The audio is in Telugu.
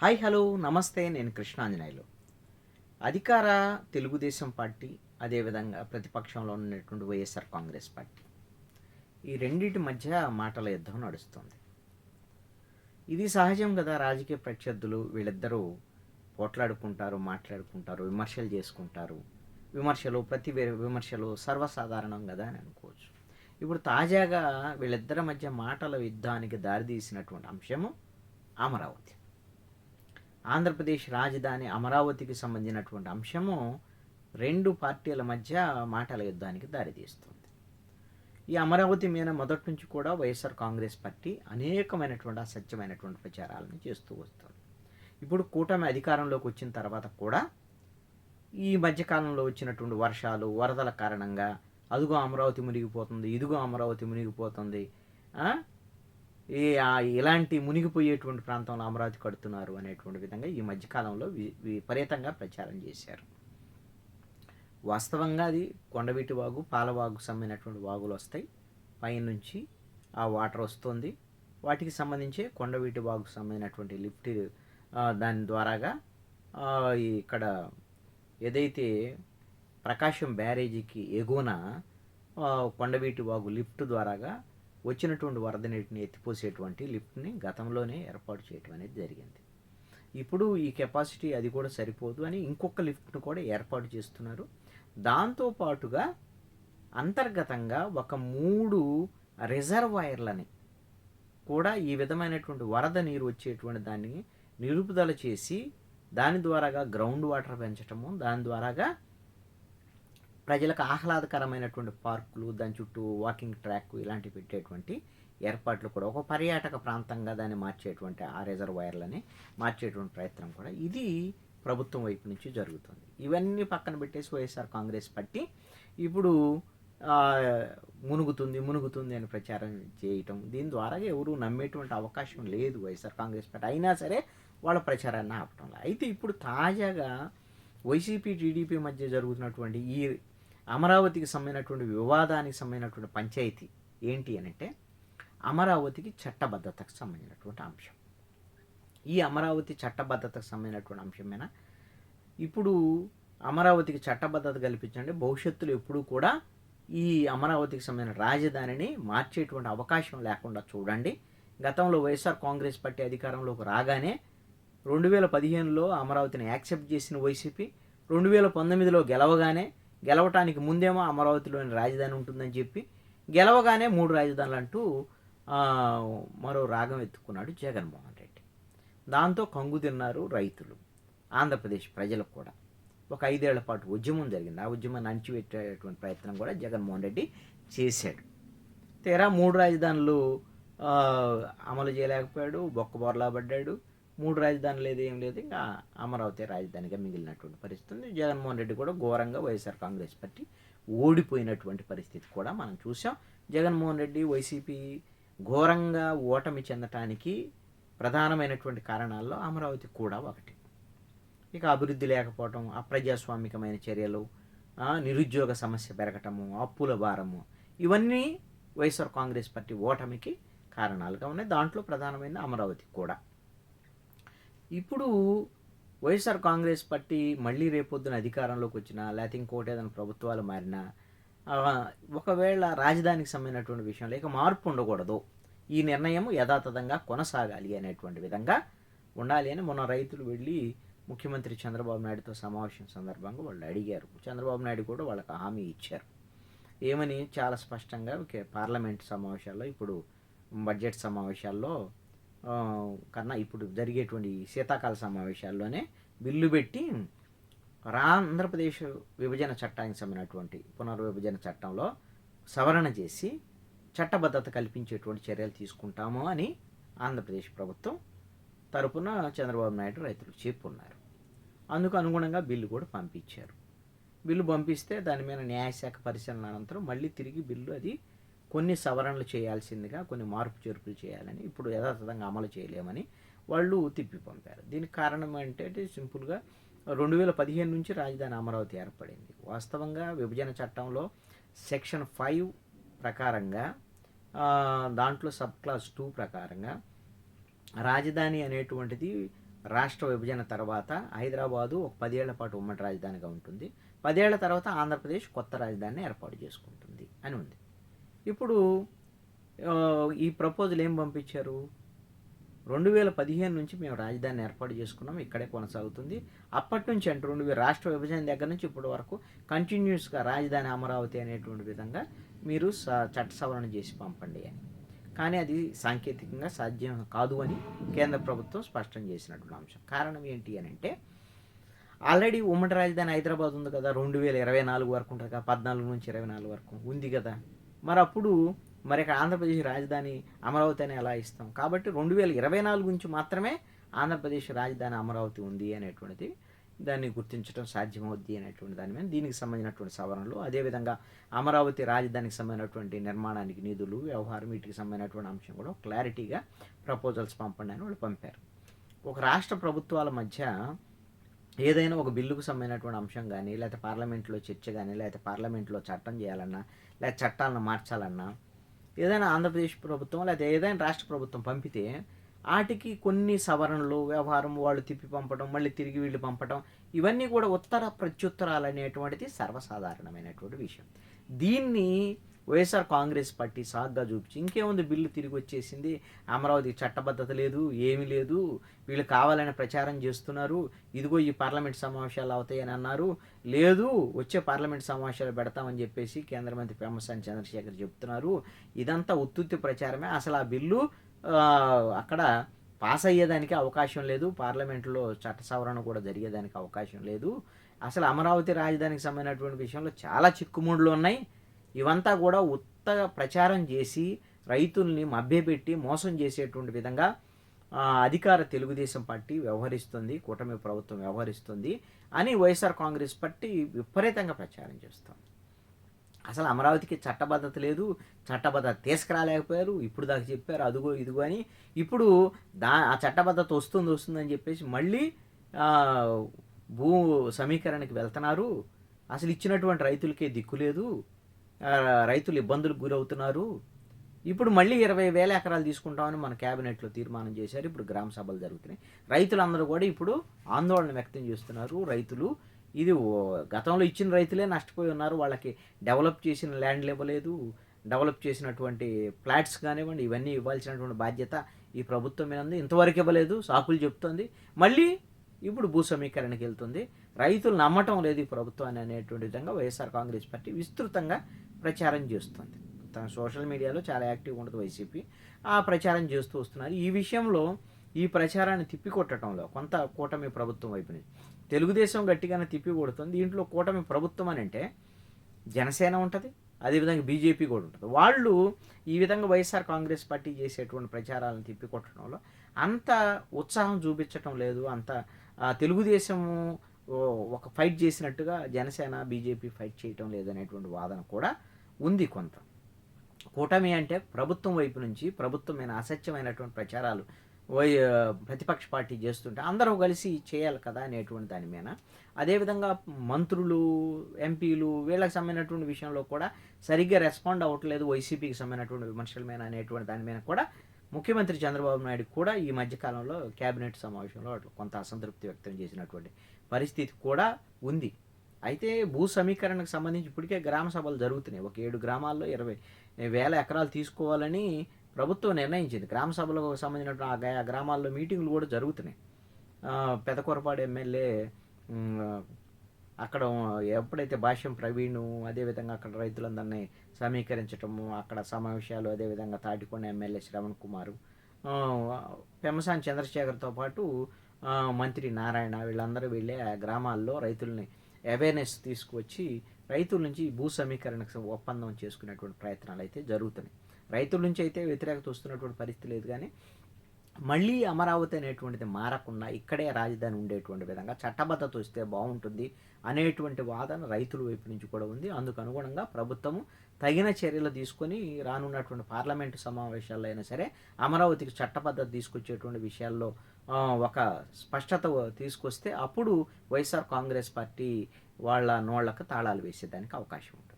హాయ్ హలో నమస్తే. నేను కృష్ణాంజనేయులు. అధికార తెలుగుదేశం పార్టీ, అదేవిధంగా ప్రతిపక్షంలో ఉన్నటువంటి వైఎస్ఆర్ కాంగ్రెస్ పార్టీ, ఈ రెండింటి మధ్య మాటల యుద్ధం నడుస్తుంది. ఇది సహజం కదా. రాజకీయ ప్రత్యర్థులు వీళ్ళిద్దరూ పోట్లాడుకుంటారు, మాట్లాడుకుంటారు, విమర్శలు చేసుకుంటారు. ప్రతి విమర్శలు సర్వసాధారణం కదా అని అనుకోవచ్చు. ఇప్పుడు తాజాగా వీళ్ళిద్దరి మధ్య మాటల యుద్ధానికి దారితీసినటువంటి అంశము అమరావతి. ఆంధ్రప్రదేశ్ రాజధాని అమరావతికి సంబంధించినటువంటి అంశము రెండు పార్టీల మధ్య మాటల యుద్ధానికి దారితీస్తుంది. ఈ అమరావతి మీద మొదటి నుంచి కూడా వైఎస్ఆర్ కాంగ్రెస్ పార్టీ అనేకమైనటువంటి అసత్యమైనటువంటి ప్రచారాలను చేస్తూ వస్తుంది. ఇప్పుడు కూటమి అధికారంలోకి వచ్చిన తర్వాత కూడా ఈ మధ్యకాలంలో వచ్చినటువంటి వర్షాలు, వరదల కారణంగా అదుగో అమరావతి మునిగిపోతుంది, ఇదిగో అమరావతి మునిగిపోతుంది, ఇలాంటి మునిగిపోయేటువంటి ప్రాంతంలో అమరావతి కడుతున్నారు అనేటువంటి విధంగా ఈ మధ్యకాలంలో విపరీతంగా ప్రచారం చేశారు. వాస్తవంగా అది కొండవీటి వాగు, పాలవాగు సంబంధించినటువంటి వాగులు వస్తాయి, పైనుంచి ఆ వాటర్ వస్తుంది. వాటికి సంబంధించి కొండవీటి వాగుకు సంబంధించినటువంటి లిఫ్ట్ దాని ద్వారాగా ఇక్కడ ఏదైతే ప్రకాశం బ్యారేజీకి ఎగువన కొండవీటి వాగు లిఫ్ట్ ద్వారాగా వచ్చినటువంటి వరద నీటిని ఎత్తిపోసేటువంటి లిఫ్ట్ని గతంలోనే ఏర్పాటు చేయడం అనేది జరిగింది. ఇప్పుడు ఈ కెపాసిటీ అది కూడా సరిపోదు అని ఇంకొక లిఫ్ట్ను కూడా ఏర్పాటు చేస్తున్నారు. దాంతోపాటుగా అంతర్గతంగా ఒక 3 రిజర్వాయర్లని కూడా ఈ విధమైనటువంటి వరద నీరు వచ్చేటువంటి దాన్ని నిలుపుదల చేసి దాని ద్వారాగా గ్రౌండ్ వాటర్ పెంచటము, దాని ద్వారాగా ప్రజలకు ఆహ్లాదకరమైనటువంటి పార్కులు, దాని చుట్టూ వాకింగ్ ట్రాక్ ఇలాంటివి పెట్టేటువంటి ఏర్పాట్లు కూడా, ఒక పర్యాటక ప్రాంతంగా దాన్ని మార్చేటువంటి ఆ రిజర్వాయర్లని మార్చేటువంటి ప్రయత్నం కూడా ఇది ప్రభుత్వం వైపు నుంచి జరుగుతుంది. ఇవన్నీ పక్కన పెట్టేసి వైఎస్ఆర్ కాంగ్రెస్ పార్టీ ఇప్పుడు మునుగుతుంది అని ప్రచారం చేయటం, దీని ద్వారా ఎవరు నమ్మేటువంటి అవకాశం లేదు వైఎస్ఆర్ కాంగ్రెస్ పార్టీ. అయినా సరే వాళ్ళ ప్రచారాన్ని ఆపటం. అయితే ఇప్పుడు తాజాగా వైసీపీ టీడీపీ మధ్య జరుగుతున్నటువంటి ఈ అమరావతికి సంబంధించినటువంటి వివాదానికి సంబంధించినటువంటి పంచాయతీ ఏంటి అని అంటే అమరావతికి చట్టబద్ధతకు సంబంధించినటువంటి అంశం. ఈ అమరావతి చట్టబద్ధతకు సంబంధించినటువంటి అంశమైన ఇప్పుడు అమరావతికి చట్టబద్ధత కల్పించండి, భవిష్యత్తులో ఎప్పుడూ కూడా ఈ అమరావతికి సంబంధించిన రాజధానిని మార్చేటువంటి అవకాశం లేకుండా చూడండి. గతంలో వైఎస్ఆర్ కాంగ్రెస్ పార్టీ అధికారంలోకి రాగానే 2015లో అమరావతిని యాక్సెప్ట్ చేసిన వైసీపీ 2019లో గెలవటానికి ముందేమో అమరావతిలోని రాజధాని ఉంటుందని చెప్పి గెలవగానే 3 రాజధానులు అంటూ మరో రాగం ఎత్తుకున్నాడు జగన్మోహన్ రెడ్డి. దాంతో కంగు తిన్నారు రైతులు, ఆంధ్రప్రదేశ్ ప్రజలకు కూడా. ఒక 5 ఏళ్ల పాటు ఉద్యమం జరిగింది. ఆ ఉద్యమాన్ని అణచిపెట్టేటువంటి ప్రయత్నం కూడా జగన్మోహన్ రెడ్డి చేశాడు. తీరా 3 రాజధానులు అమలు చేయలేకపోయాడు, బొక్కబోర్లా పడ్డాడు. 3 రాజధానులు లేదు, ఏం లేదు, ఇంకా అమరావతి రాజధానిగా మిగిలినటువంటి పరిస్థితి. జగన్మోహన్ రెడ్డి కూడా ఘోరంగా వైఎస్ఆర్ కాంగ్రెస్ పార్టీ ఓడిపోయినటువంటి పరిస్థితి కూడా మనం చూసాం. జగన్మోహన్ రెడ్డి వైసీపీ ఘోరంగా ఓటమి చెందటానికి ప్రధానమైనటువంటి కారణాల్లో అమరావతి కూడా ఒకటి. ఇక అభివృద్ధి లేకపోవటం, అప్రజాస్వామికమైన చర్యలు, నిరుద్యోగ సమస్య పెరగటము, అప్పుల భారము, ఇవన్నీ వైఎస్ఆర్ కాంగ్రెస్ పార్టీ ఓటమికి కారణాలుగా ఉన్నాయి. దాంట్లో ప్రధానమైన అమరావతి కూడా. ఇప్పుడు వైఎస్ఆర్ కాంగ్రెస్ పార్టీ మళ్ళీ రేపొద్దున అధికారంలోకి వచ్చినా, లేకపోతే ఇంకోటి ఏదైనా ప్రభుత్వాలు మారినా, ఒకవేళ రాజధానికి సంబంధించినటువంటి విషయంలో ఇక మార్పు ఉండకూడదు, ఈ నిర్ణయం యథాతథంగా కొనసాగాలి అనేటువంటి విధంగా ఉండాలి అని మొన్న రైతులు వెళ్ళి ముఖ్యమంత్రి చంద్రబాబు నాయుడుతో సమావేశం సందర్భంగా వాళ్ళు అడిగారు. చంద్రబాబు నాయుడు కూడా వాళ్ళకి హామీ ఇచ్చారు. ఏమని? చాలా స్పష్టంగా పార్లమెంట్ సమావేశాల్లో, ఇప్పుడు బడ్జెట్ సమావేశాల్లో కన్నా ఇప్పుడు జరిగేటువంటి శీతాకాల సమావేశాల్లోనే బిల్లు పెట్టి ఆంధ్రప్రదేశ్ విభజన చట్టానికి సంబంధించినటువంటి పునర్విభజన చట్టంలో సవరణ చేసి చట్టబద్ధత కల్పించేటువంటి చర్యలు తీసుకుంటాము అని ఆంధ్రప్రదేశ్ ప్రభుత్వం తరపున చంద్రబాబు నాయుడు రైతులకు చెప్పున్నారు. అందుకు అనుగుణంగా బిల్లు కూడా పంపించారు. బిల్లు పంపిస్తే దాని మీద న్యాయశాఖ పరిశీలన అనంతరం మళ్ళీ తిరిగి బిల్లు అది కొన్ని సవరణలు చేయాల్సిందిగా, కొన్ని మార్పు చేర్పులు చేయాలని, ఇప్పుడు యథాతథంగా అమలు చేయలేమని వాళ్ళు తిప్పి పంపారు. దీనికి కారణం ఏంటంటే సింపుల్గా 2015 నుంచి రాజధాని అమరావతి ఏర్పడింది. వాస్తవంగా విభజన చట్టంలో సెక్షన్ 5 ప్రకారంగా, దాంట్లో సబ్ క్లాస్ 2 ప్రకారంగా రాజధాని అనేటువంటిది రాష్ట్ర విభజన తర్వాత హైదరాబాదు ఒక 10 ఏళ్ల పాటు ఉమ్మడి రాజధానిగా ఉంటుంది. 10 ఏళ్ల తర్వాత ఆంధ్రప్రదేశ్ కొత్త రాజధానిని ఏర్పాటు చేసుకుంటుంది అని ఉంది. ఇప్పుడు ఈ ప్రపోజల్ ఏం పంపించారు? 2015 నుంచి మేము రాజధానిని ఏర్పాటు చేసుకున్నాం, ఇక్కడే కొనసాగుతుంది. అప్పటి నుంచి అంటే రాష్ట్ర విభజన దగ్గర నుంచి ఇప్పటి వరకు కంటిన్యూస్గా రాజధాని అమరావతి అనేటువంటి విధంగా మీరు చట్ట సవరణ చేసి పంపండి అని. కానీ అది సాంకేతికంగా సాధ్యం కాదు అని కేంద్ర ప్రభుత్వం స్పష్టం చేసినటువంటి అంశం. కారణం ఏంటి అని అంటే, ఆల్రెడీ ఉమ్మడి రాజధాని హైదరాబాద్ ఉంది కదా, 2024 వరకు ఉంటుంది కదా, 14 నుంచి 24 వరకు ఉంది కదా. మరి అప్పుడు ఇక్కడ ఆంధ్రప్రదేశ్ రాజధాని అమరావతి అని ఎలా ఇస్తాం? కాబట్టి 2024 నుంచి మాత్రమే ఆంధ్రప్రదేశ్ రాజధాని అమరావతి ఉంది అనేటువంటిది దాన్ని గుర్తించడం సాధ్యమవుద్ది అనేటువంటి దాని మీద దీనికి సంబంధించినటువంటి సవరణలు, అదేవిధంగా అమరావతి రాజధానికి సంబంధించినటువంటి నిర్మాణానికి నిధులు, వ్యవహారం, వీటికి సంబంధించినటువంటి అంశం కూడా క్లారిటీగా ప్రపోజల్స్ పంపండి అని వాళ్ళు పంపారు. ఒక రాష్ట్ర ప్రభుత్వాల మధ్య ఏదైనా ఒక బిల్లుకు సంబంధించినటువంటి అంశం కానీ, లేకపోతే పార్లమెంట్లో చర్చ కానీ, లేకపోతే పార్లమెంట్లో చట్టం చేయాలన్నా, లేకపోతే చట్టాలను మార్చాలన్నా, ఏదైనా ఆంధ్రప్రదేశ్ ప్రభుత్వం లేకపోతే ఏదైనా రాష్ట్ర ప్రభుత్వం పంపితే వాటికి కొన్ని సవరణలు, వ్యవహారం, వాళ్ళు తిప్పి పంపడం, మళ్ళీ తిరిగి వీళ్ళు పంపడం, ఇవన్నీ కూడా ఉత్తర ప్రత్యుత్తరాలు అనేటువంటిది సర్వసాధారణమైనటువంటి విషయం. దీన్ని వైఎస్ఆర్ కాంగ్రెస్ పార్టీ సాగ్గా చూపించి, ఇంకేముంది బిల్లు తిరిగి వచ్చేసింది, అమరావతి చట్టబద్ధత లేదు, ఏమీ లేదు, వీళ్ళు కావాలని ప్రచారం చేస్తున్నారు, ఇదిగో ఈ పార్లమెంట్ సమావేశాలు అవుతాయని అన్నారు, లేదు వచ్చే పార్లమెంట్ సమావేశాలు పెడతామని చెప్పేసి కేంద్ర మంత్రి పెమ్మసాని చంద్రశేఖర్ చెప్తున్నారు, ఇదంతా ఉత్తుత్తి ప్రచారమే, అసలు ఆ బిల్లు అక్కడ పాస్ అయ్యేదానికి అవకాశం లేదు, పార్లమెంట్లో చట్ట సవరణ కూడా జరిగేదానికి అవకాశం లేదు, అసలు అమరావతి రాజధానికి సంబంధించినటువంటి విషయంలో చాలా చిక్కుముడులు ఉన్నాయి, ఇవంతా కూడా ప్రచారం చేసి రైతుల్ని మభ్యపెట్టి మోసం చేసేటువంటి విధంగా అధికార తెలుగుదేశం పార్టీ వ్యవహరిస్తుంది, కూటమి ప్రభుత్వం వ్యవహరిస్తుంది అని వైఎస్ఆర్ కాంగ్రెస్ పార్టీ విపరీతంగా ప్రచారం చేస్తుంది. అసలు అమరావతికి చట్టబద్ధత లేదు, చట్టబద్ధత తీసుకురాలేకపోయారు, ఇప్పుడు దాకా చెప్పారు అదుగో ఇదిగో అని, ఇప్పుడు ఆ చట్టబద్ధత వస్తుందని చెప్పేసి మళ్ళీ భూ సమీకరణకి వెళ్తున్నారు, అసలు ఇచ్చినటువంటి రైతులకే దిక్కు లేదు, రైతులు ఇబ్బందులకు గురవుతున్నారు, ఇప్పుడు మళ్ళీ 20,000 ఎకరాలు తీసుకుంటామని మన క్యాబినెట్లో తీర్మానం చేశారు, ఇప్పుడు గ్రామ సభలు జరుగుతున్నాయి, రైతులందరూ కూడా ఇప్పుడు ఆందోళన వ్యక్తం చేస్తున్నారు. రైతులు ఇది గతంలో ఇచ్చిన రైతులే నష్టపోయి ఉన్నారు, వాళ్ళకి డెవలప్ చేసిన ల్యాండ్లు ఇవ్వలేదు, డెవలప్ చేసినటువంటి ఫ్లాట్స్ కానివ్వండి, ఇవన్నీ ఇవ్వాల్సినటువంటి బాధ్యత ఈ ప్రభుత్వం మీద ఉంది, ఇంతవరకు ఇవ్వలేదు సాకులు చెప్తుంది, మళ్ళీ ఇప్పుడు భూ సమీకరణకి వెళ్తుంది, రైతులు నమ్మటం లేదు ఈ ప్రభుత్వాన్ని అనేటువంటి విధంగా వైఎస్ఆర్ కాంగ్రెస్ పార్టీ విస్తృతంగా ప్రచారం చేస్తుంది. తన సోషల్ మీడియాలో చాలా యాక్టివ్గా ఉంటుంది వైసీపీ, ఆ ప్రచారం చేస్తూ వస్తున్నారు. ఈ విషయంలో ఈ ప్రచారాన్ని తిప్పికొట్టడంలో కొంత కూటమి ప్రభుత్వం వైపు నుంచి తెలుగుదేశం గట్టిగానే తిప్పి కొడుతుంది. దీంట్లో కూటమి ప్రభుత్వం అని అంటే జనసేన ఉంటుంది, అదేవిధంగా బీజేపీ కూడా ఉంటుంది. వాళ్ళు ఈ విధంగా వైఎస్ఆర్ కాంగ్రెస్ పార్టీ చేసేటువంటి ప్రచారాలను తిప్పికొట్టడంలో అంత ఉత్సాహం చూపించటం లేదు, అంత తెలుగుదేశము ఒక ఫైట్ చేసినట్టుగా జనసేన బీజేపీ ఫైట్ చేయటం లేదనేటువంటి వాదన కూడా ఉంది. కొంత కూటమి అంటే ప్రభుత్వం వైపు నుంచి ప్రభుత్వమైన అసత్యమైనటువంటి ప్రచారాలు ప్రతిపక్ష పార్టీ చేస్తుంటే అందరూ కలిసి చేయాలి కదా అనేటువంటి దాని మీద, అదేవిధంగా మంత్రులు, ఎంపీలు వీళ్ళకి సంబంధించినటువంటి విషయంలో కూడా సరిగ్గా రెస్పాండ్ అవ్వట్లేదు వైసీపీకి సంబంధించినటువంటి విమర్శల మీద అనేటువంటి దాని మీద కూడా ముఖ్యమంత్రి చంద్రబాబు నాయుడు కూడా ఈ మధ్యకాలంలో కేబినెట్ సమావేశంలో కొంత అసంతృప్తి వ్యక్తం చేసినటువంటి పరిస్థితి కూడా ఉంది. అయితే భూ సమీకరణకు సంబంధించి ఇప్పటికే గ్రామ సభలు జరుగుతున్నాయి. ఒక 7 గ్రామాల్లో 20,000 ఎకరాలు తీసుకోవాలని ప్రభుత్వం నిర్ణయించింది. గ్రామ సభలకు సంబంధించిన ఆ గ్రామాల్లో మీటింగులు కూడా జరుగుతున్నాయి. పెదకూరపాడు ఎమ్మెల్యే అక్కడ ఎప్పుడైతే భాష్యం ప్రవీణు, అదేవిధంగా అక్కడ రైతులందరినీ సమీకరించటము, అక్కడ సమావేశాలు, అదేవిధంగా తాటికొండ ఎమ్మెల్యే శ్రవణ్ కుమారు, పెమ్మసాని చంద్రశేఖర్తో పాటు మంత్రి నారాయణ వీళ్ళందరూ వెళ్ళి ఆ గ్రామాల్లో రైతుల్ని అవేర్నెస్ తీసుకువచ్చి రైతుల నుంచి భూ సమీకరణకు ఒప్పందం చేసుకునేటువంటి ప్రయత్నాలు అయితే జరుగుతున్నాయి. రైతుల నుంచి అయితే వ్యతిరేకత వస్తున్నటువంటి పరిస్థితి లేదు, కానీ మళ్ళీ అమరావతి అనేటువంటిది మారకుండా ఇక్కడే రాజధాని ఉండేటువంటి విధంగా చట్టబద్ధత వస్తే బాగుంటుంది అనేటువంటి వాదన రైతుల వైపు నుంచి కూడా ఉంది. అందుకు అనుగుణంగా ప్రభుత్వము తగిన చర్యలు తీసుకొని రానున్నటువంటి పార్లమెంటు సమావేశాల్లో అయినా సరే అమరావతికి చట్టబద్ధత తీసుకొచ్చేటువంటి విషయాల్లో ఒక స్పష్టత తీసుకొస్తే అప్పుడు వైఎస్ఆర్ కాంగ్రెస్ పార్టీ వాళ్ళ నోళ్లకు తాళాలు వేసేదానికి అవకాశం ఉంటుంది.